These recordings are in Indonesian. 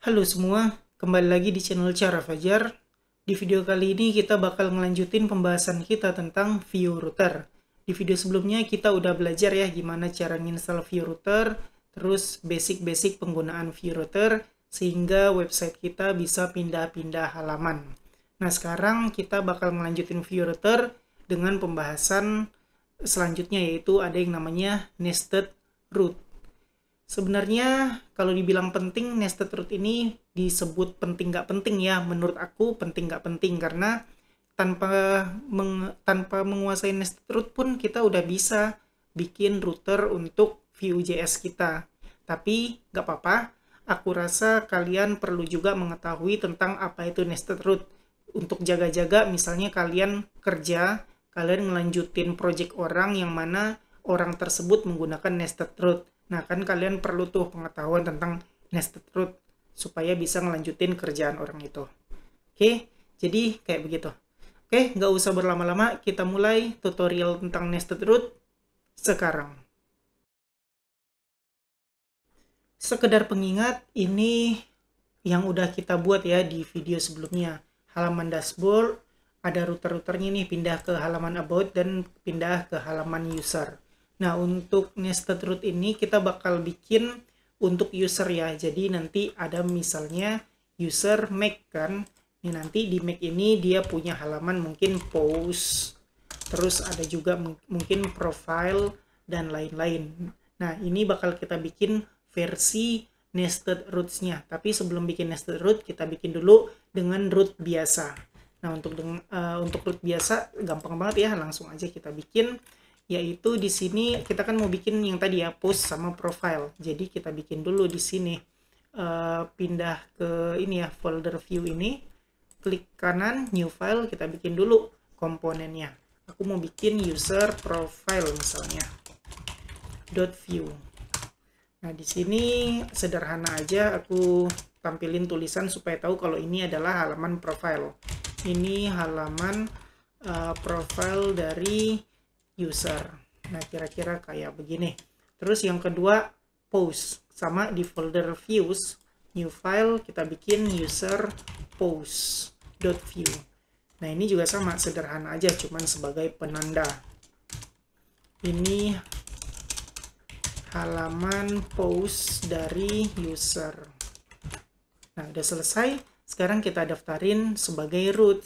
Halo semua, kembali lagi di channel Cara Fajar. Di video kali ini kita bakal ngelanjutin pembahasan kita tentang view router. Di video sebelumnya kita udah belajar ya gimana cara nginstal view router, terus basic-basic penggunaan view router, sehingga website kita bisa pindah-pindah halaman. Nah sekarang kita bakal ngelanjutin view router dengan pembahasan selanjutnya, yaitu ada yang namanya nested root. Sebenarnya kalau dibilang penting, nested root ini disebut penting nggak penting ya. Menurut aku penting nggak penting karena tanpa menguasai nested root pun kita udah bisa bikin router untuk Vue.js kita. Tapi nggak apa-apa, aku rasa kalian perlu juga mengetahui tentang apa itu nested root. Untuk jaga-jaga misalnya kalian kerja, kalian ngelanjutin project orang yang mana orang tersebut menggunakan nested root. Nah, kan kalian perlu tuh pengetahuan tentang nested root supaya bisa ngelanjutin kerjaan orang itu. Oke, jadi kayak begitu. Oke, nggak usah berlama-lama, kita mulai tutorial tentang nested root sekarang. Sekedar pengingat, ini yang udah kita buat ya di video sebelumnya. Halaman dashboard, ada router-routernya nih, pindah ke halaman about dan pindah ke halaman user. Nah, untuk nested root ini kita bakal bikin untuk user ya. Jadi nanti ada misalnya user Mac kan. Ini nanti di Mac ini dia punya halaman mungkin post, terus ada juga mungkin profile dan lain-lain. Nah, ini bakal kita bikin versi nested roots-nya. Tapi sebelum bikin nested root, kita bikin dulu dengan root biasa. Nah, untuk root biasa gampang banget ya, langsung aja kita bikin. Yaitu di sini kita kan mau bikin yang tadi ya, post sama profile. Jadi kita bikin dulu di sini, pindah ke ini ya, folder view ini, klik kanan new file, kita bikin dulu komponennya. Aku mau bikin user profile misalnya .view. Nah di sini sederhana aja, aku tampilin tulisan supaya tahu kalau ini adalah halaman profile. Ini halaman profile dari user. Nah, kira-kira kayak begini. Terus yang kedua, post. Sama di folder views, new file, kita bikin user post.view. Nah, ini juga sama, sederhana aja, cuman sebagai penanda. Ini halaman post dari user. Nah, udah selesai. Sekarang kita daftarin sebagai root.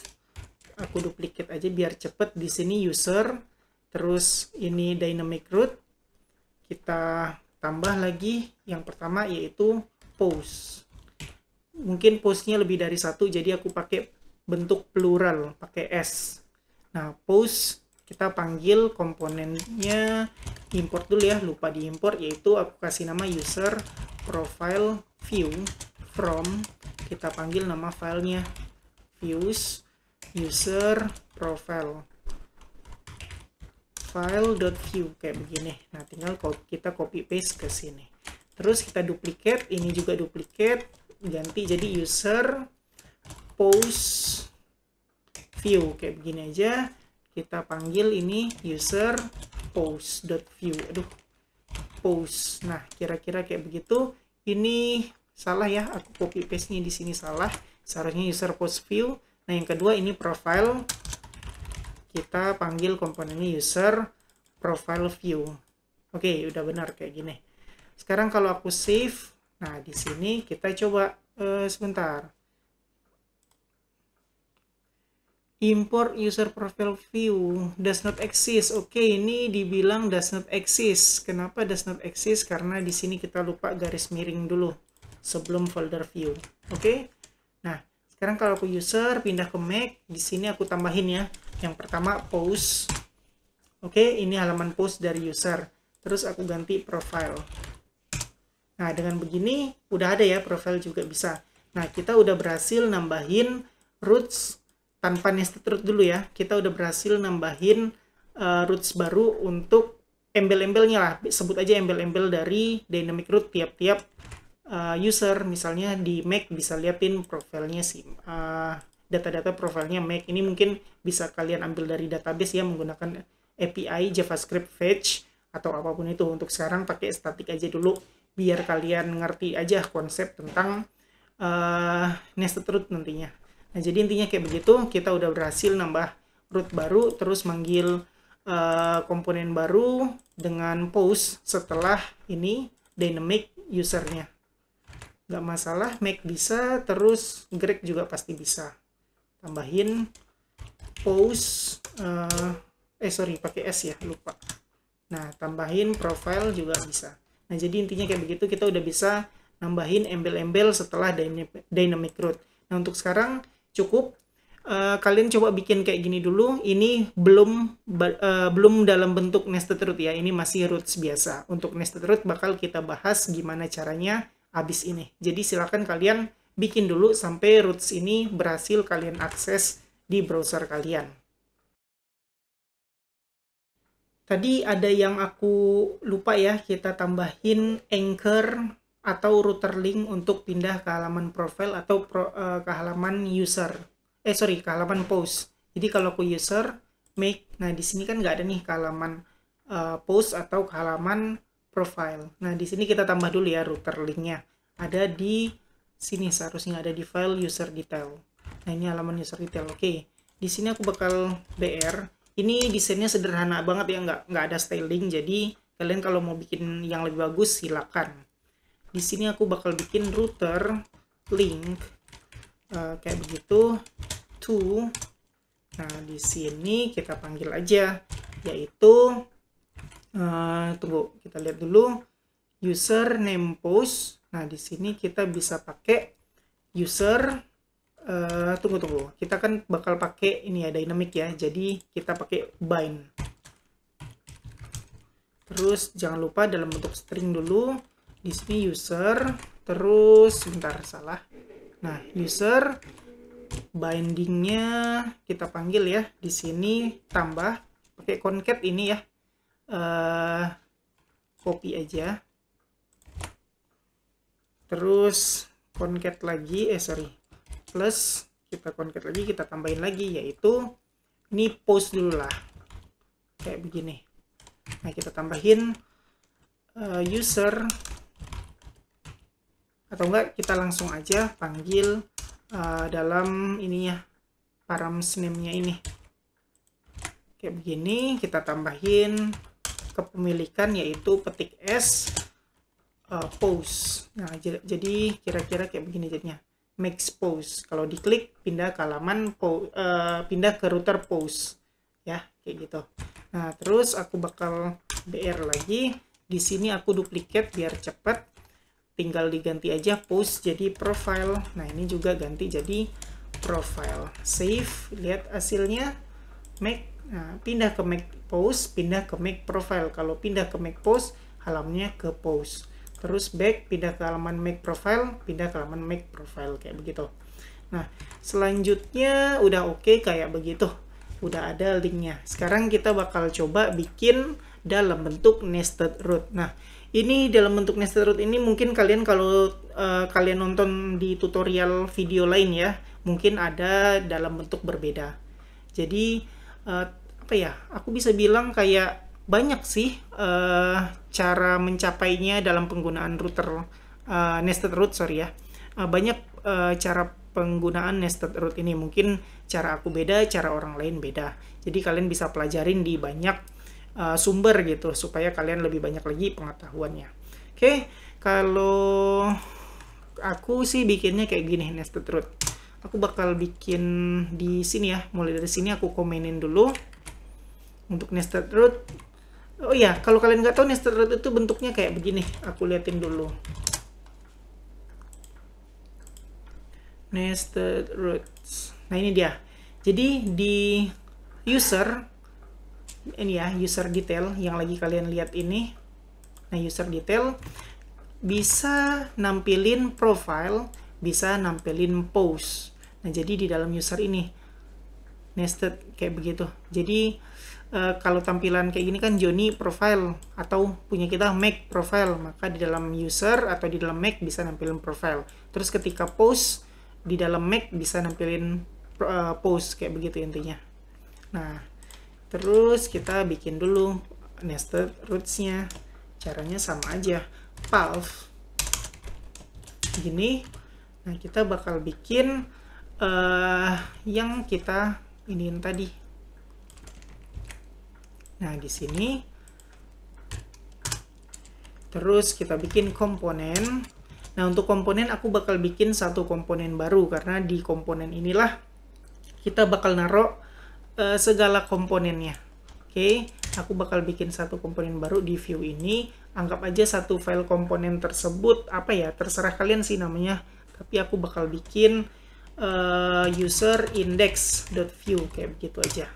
Aku duplicate aja biar cepet. Di sini user, terus ini dynamic root, kita tambah lagi yang pertama yaitu post. Mungkin postnya lebih dari satu, jadi aku pakai bentuk plural, pakai S. Nah, post kita panggil komponennya, import dulu ya, lupa diimport, yaitu aku kasih nama user profile view from, kita panggil nama filenya views user profile file.view kayak begini. Nah, tinggal kita copy paste ke sini. Terus kita duplicate, ini juga duplicate, ganti jadi user post view kayak begini aja. Kita panggil ini user post.view. Aduh, post. Nah, kira-kira kayak begitu. Ini salah ya, aku copy paste-nya di sini salah. Seharusnya user post view. Nah, yang kedua ini profile. Kita panggil komponennya user profile view. Oke, udah benar kayak gini. Sekarang kalau aku save, nah di sini kita coba sebentar. Import user profile view does not exist. Oke, ini dibilang does not exist. Kenapa does not exist? Karena di sini kita lupa garis miring dulu sebelum folder view. Oke. Nah, sekarang kalau aku user pindah ke Mac, di sini aku tambahin ya. Yang pertama post. Oke, ini halaman post dari user. Terus aku ganti profile. Nah, dengan begini udah ada ya, profile juga bisa. Nah, kita udah berhasil nambahin roots tanpa nested root dulu ya. Kita udah berhasil nambahin roots baru untuk embel-embelnya lah. Sebut aja embel-embel dari dynamic root tiap-tiap user. Misalnya di Mac bisa liatin profilnya sih. Data-data profilnya Mac ini mungkin bisa kalian ambil dari database ya menggunakan API JavaScript Fetch atau apapun itu. Untuk sekarang pakai static aja dulu biar kalian ngerti aja konsep tentang nested root nantinya. Nah, jadi intinya kayak begitu, kita udah berhasil nambah root baru, terus manggil komponen baru dengan post setelah ini dynamic usernya. Nggak masalah, make bisa, terus Greg juga pasti bisa. Tambahin post, pakai S ya, lupa. Nah, tambahin profile juga bisa. Nah, jadi intinya kayak begitu, kita udah bisa nambahin embel-embel setelah dynamic root. Nah, untuk sekarang cukup. Kalian coba bikin kayak gini dulu. Ini belum dalam bentuk nested root ya. Ini masih roots biasa. Untuk nested root bakal kita bahas gimana caranya abis ini. Jadi silakan kalian bikin dulu sampai roots ini berhasil kalian akses di browser kalian. Tadi ada yang aku lupa ya, kita tambahin anchor atau router link untuk pindah ke halaman profile atau ke halaman user. Ke halaman post. Jadi kalau aku user, make, nah di sini kan nggak ada nih ke halaman post atau ke halaman profile. Nah di sini kita tambah dulu ya router linknya. Ada di sini, seharusnya ada di file user detail. Nah ini halaman user detail. Oke, di sini aku bakal BR. Ini desainnya sederhana banget ya, nggak ada styling. Jadi kalian kalau mau bikin yang lebih bagus silakan. Di sini aku bakal bikin router link kayak begitu to. Nah di sini kita panggil aja yaitu tunggu, kita lihat dulu user name post. Nah di sini kita bisa pakai user tunggu, kita kan bakal pakai ini ya dynamic ya, jadi kita pakai bind. Terus jangan lupa dalam bentuk string dulu. Di sini user, terus sebentar salah. Nah user bindingnya kita panggil ya, di sini tambah pakai concat ini ya, copy aja, terus concat lagi, plus kita concat lagi, kita tambahin lagi yaitu ini post dulu lah kayak begini. Nah kita tambahin user, atau enggak kita langsung aja panggil dalam ininya params name-nya ini kayak begini. Kita tambahin kepemilikan yaitu petik s post. Nah jadi kira-kira kayak begini jadinya, make post. Kalau diklik pindah ke halaman pindah ke router post ya kayak gitu. Nah terus aku bakal BR lagi. Di sini aku duplikat biar cepat, tinggal diganti aja post jadi profile. Nah ini juga ganti jadi profile. Save, lihat hasilnya make. Nah pindah ke make post, pindah ke make profile. Kalau pindah ke make post, halamannya ke post. Terus back, pindah ke halaman make profile, pindah ke halaman make profile kayak begitu. Nah selanjutnya udah oke kayak begitu, udah ada linknya. Sekarang kita bakal coba bikin dalam bentuk nested root. Nah ini dalam bentuk nested root ini mungkin kalian kalau kalian nonton di tutorial video lain ya, mungkin ada dalam bentuk berbeda. Jadi apa ya, aku bisa bilang kayak banyak sih cara mencapainya dalam penggunaan router nested root, banyak cara penggunaan nested root ini. Mungkin cara aku beda, cara orang lain beda. Jadi kalian bisa pelajarin di banyak sumber gitu supaya kalian lebih banyak lagi pengetahuannya. Oke, kalau aku sih bikinnya kayak gini nested root. Aku bakal bikin di sini ya. Mulai dari sini aku komenin dulu untuk nested root. Oh iya, kalau kalian nggak tahu nested root itu bentuknya kayak begini. Aku liatin dulu. Nested roots. Nah ini dia. Jadi di user ini ya, user detail yang lagi kalian lihat ini. Nah user detail bisa nampilin profile, bisa nampilin post. Nah jadi di dalam user ini nested kayak begitu. Jadi kalau tampilan kayak gini kan Johnny profile atau punya kita make profile, maka di dalam user atau di dalam make bisa nampilin profile. Terus ketika post di dalam make bisa nampilin post kayak begitu intinya. Nah terus kita bikin dulu nested roots-nya. Caranya sama aja, path gini. Nah, kita bakal bikin yang kita iniin tadi. Nah, di sini terus kita bikin komponen. Nah, untuk komponen aku bakal bikin satu komponen baru karena di komponen inilah kita bakal naruh segala komponennya. Oke, aku bakal bikin satu komponen baru di view ini. Anggap aja satu file komponen tersebut apa ya, terserah kalian sih namanya. Tapi aku bakal bikin user index.view kayak begitu aja.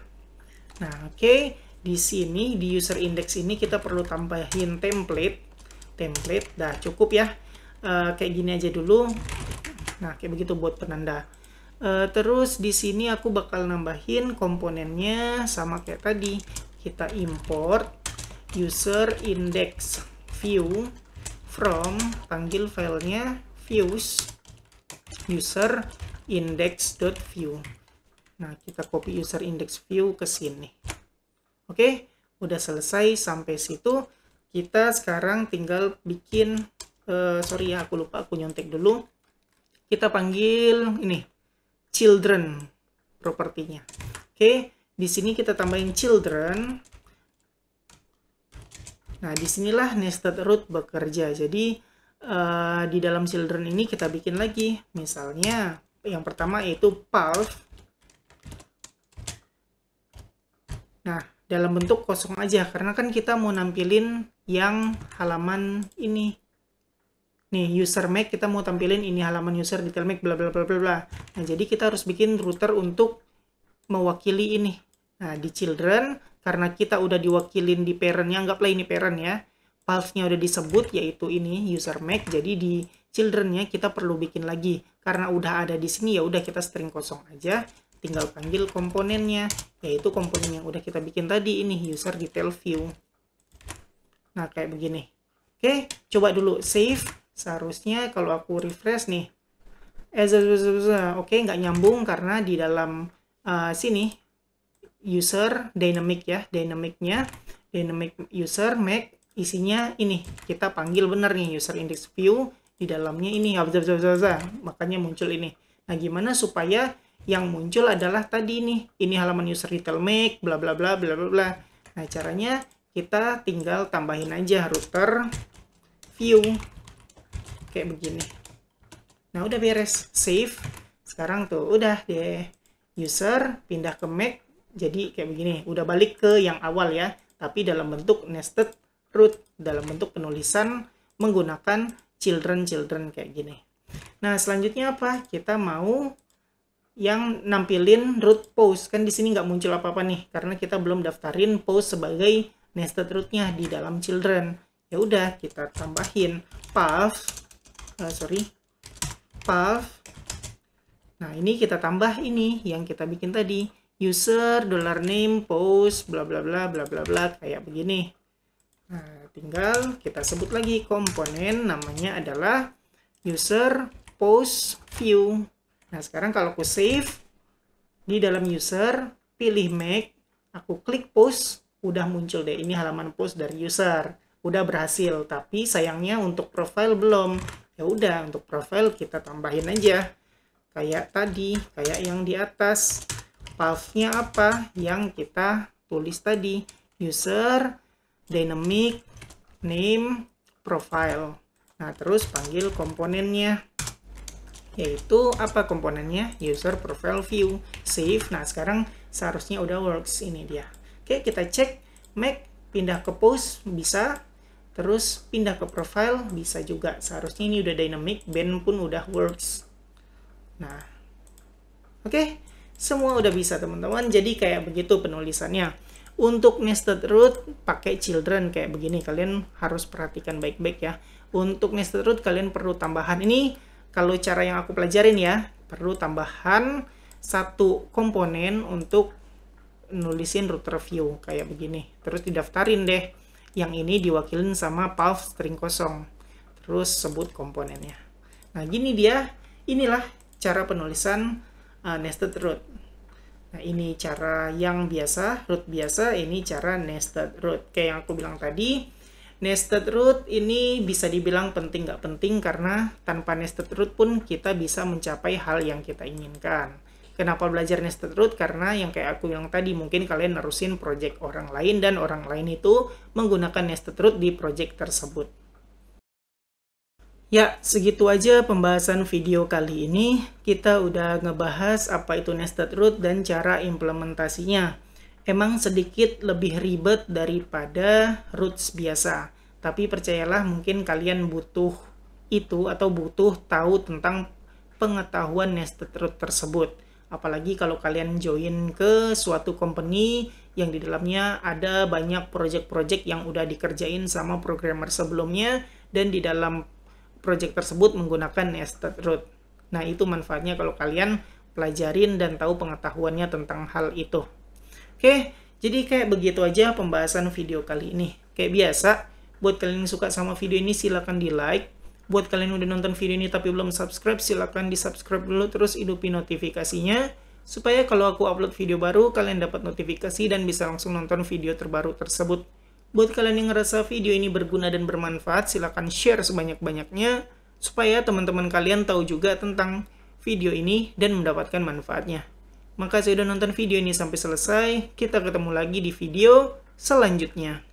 Nah, oke, di sini di user index ini kita perlu tambahin template. Dah cukup ya. Kayak gini aja dulu. Nah, kayak begitu buat penanda. Terus di sini aku bakal nambahin komponennya sama kayak tadi. Kita import user index view from, panggil filenya views user index.view. Nah, kita copy user index view ke sini. Oke, udah selesai sampai situ. Kita sekarang tinggal bikin sorry ya, aku lupa, aku nyontek dulu. Kita panggil ini children propertinya. Oke, di sini kita tambahin children. Nah, disinilah nested root bekerja. Jadi di dalam children ini kita bikin lagi. Misalnya yang pertama yaitu path. Nah, dalam bentuk kosong aja karena kan kita mau nampilin yang halaman ini. Nih, user make kita mau tampilin ini halaman user detail make bla bla bla bla bla. Nah, jadi kita harus bikin router untuk mewakili ini. Nah, di children karena kita udah diwakilin di parent-nya, anggaplah ini parent ya. Path-nya udah disebut yaitu ini user make. Jadi di children-nya kita perlu bikin lagi. Karena udah ada di sini ya udah kita string kosong aja. Tinggal panggil komponennya yaitu komponen yang udah kita bikin tadi ini user detail view. Nah, kayak begini. Oke, coba dulu save. Seharusnya kalau aku refresh nih, oke, nggak nyambung karena di dalam sini user dynamic ya, dynamic user make isinya ini kita panggil bener nih user index view, di dalamnya ini makanya muncul ini. Nah, gimana supaya yang muncul adalah tadi ini halaman user detail make bla bla bla bla bla bla. Nah, caranya kita tinggal tambahin aja router view kayak begini. Nah, udah beres, save. Sekarang tuh udah deh user pindah ke make jadi kayak begini, udah balik ke yang awal ya, tapi dalam bentuk nested root, dalam bentuk penulisan menggunakan children kayak gini. Nah, selanjutnya apa? Kita mau yang nampilin root post. Kan di sini nggak muncul apa-apa nih karena kita belum daftarin post sebagai nested rootnya di dalam children. Ya udah, kita tambahin path. Nah, ini kita tambah ini yang kita bikin tadi, user $name post bla bla bla bla bla bla kayak begini. Nah, tinggal kita sebut lagi komponen namanya adalah user post view. Nah, sekarang kalau aku save di dalam user, pilih make, aku klik post, udah muncul deh ini halaman post dari user. Udah berhasil, tapi sayangnya untuk profile belum. Ya udah, untuk profile kita tambahin aja kayak tadi, kayak yang di atas. Path-nya apa yang kita tulis tadi, user dynamic name profile. Nah, terus panggil komponennya yaitu apa komponennya, user profile view. Save. Nah, sekarang seharusnya udah works, ini dia. Oke, kita cek make pindah ke post bisa. Terus pindah ke profile bisa juga. Seharusnya ini udah dynamic, band pun udah works. Nah, oke, semua udah bisa teman-teman. Jadi kayak begitu penulisannya. Untuk nested root pakai children kayak begini. Kalian harus perhatikan baik-baik ya. Untuk nested root kalian perlu tambahan ini. Kalau cara yang aku pelajarin ya, perlu tambahan satu komponen untuk nulisin router view kayak begini. Terus didaftarin deh. Yang ini diwakilin sama path string kosong. Terus sebut komponennya. Nah, gini dia. Inilah cara penulisan nested root. Nah, ini cara yang biasa, root biasa. Ini cara nested root. Kayak yang aku bilang tadi, Nested root ini bisa dibilang penting nggak penting karena tanpa nested root pun kita bisa mencapai hal yang kita inginkan. Kenapa belajar nested root? Karena yang kayak aku bilang tadi, mungkin kalian nerusin project orang lain dan orang lain itu menggunakan nested root di project tersebut. Ya, segitu aja pembahasan video kali ini. Kita udah ngebahas apa itu nested root dan cara implementasinya. Emang sedikit lebih ribet daripada roots biasa. Tapi percayalah, mungkin kalian butuh itu atau butuh tahu tentang pengetahuan nested root tersebut. Apalagi kalau kalian join ke suatu company yang di dalamnya ada banyak project-project yang udah dikerjain sama programmer sebelumnya dan di dalam project tersebut menggunakan nested root. Nah, itu manfaatnya kalau kalian pelajarin dan tahu pengetahuannya tentang hal itu. Oke, jadi kayak begitu aja pembahasan video kali ini. Kayak biasa, buat kalian yang suka sama video ini silahkan di like. Buat kalian yang udah nonton video ini tapi belum subscribe, silahkan di subscribe dulu terus hidupin notifikasinya. Supaya kalau aku upload video baru, kalian dapat notifikasi dan bisa langsung nonton video terbaru tersebut. Buat kalian yang ngerasa video ini berguna dan bermanfaat, silahkan share sebanyak-banyaknya. Supaya teman-teman kalian tahu juga tentang video ini dan mendapatkan manfaatnya. Makasih udah nonton video ini sampai selesai. Kita ketemu lagi di video selanjutnya.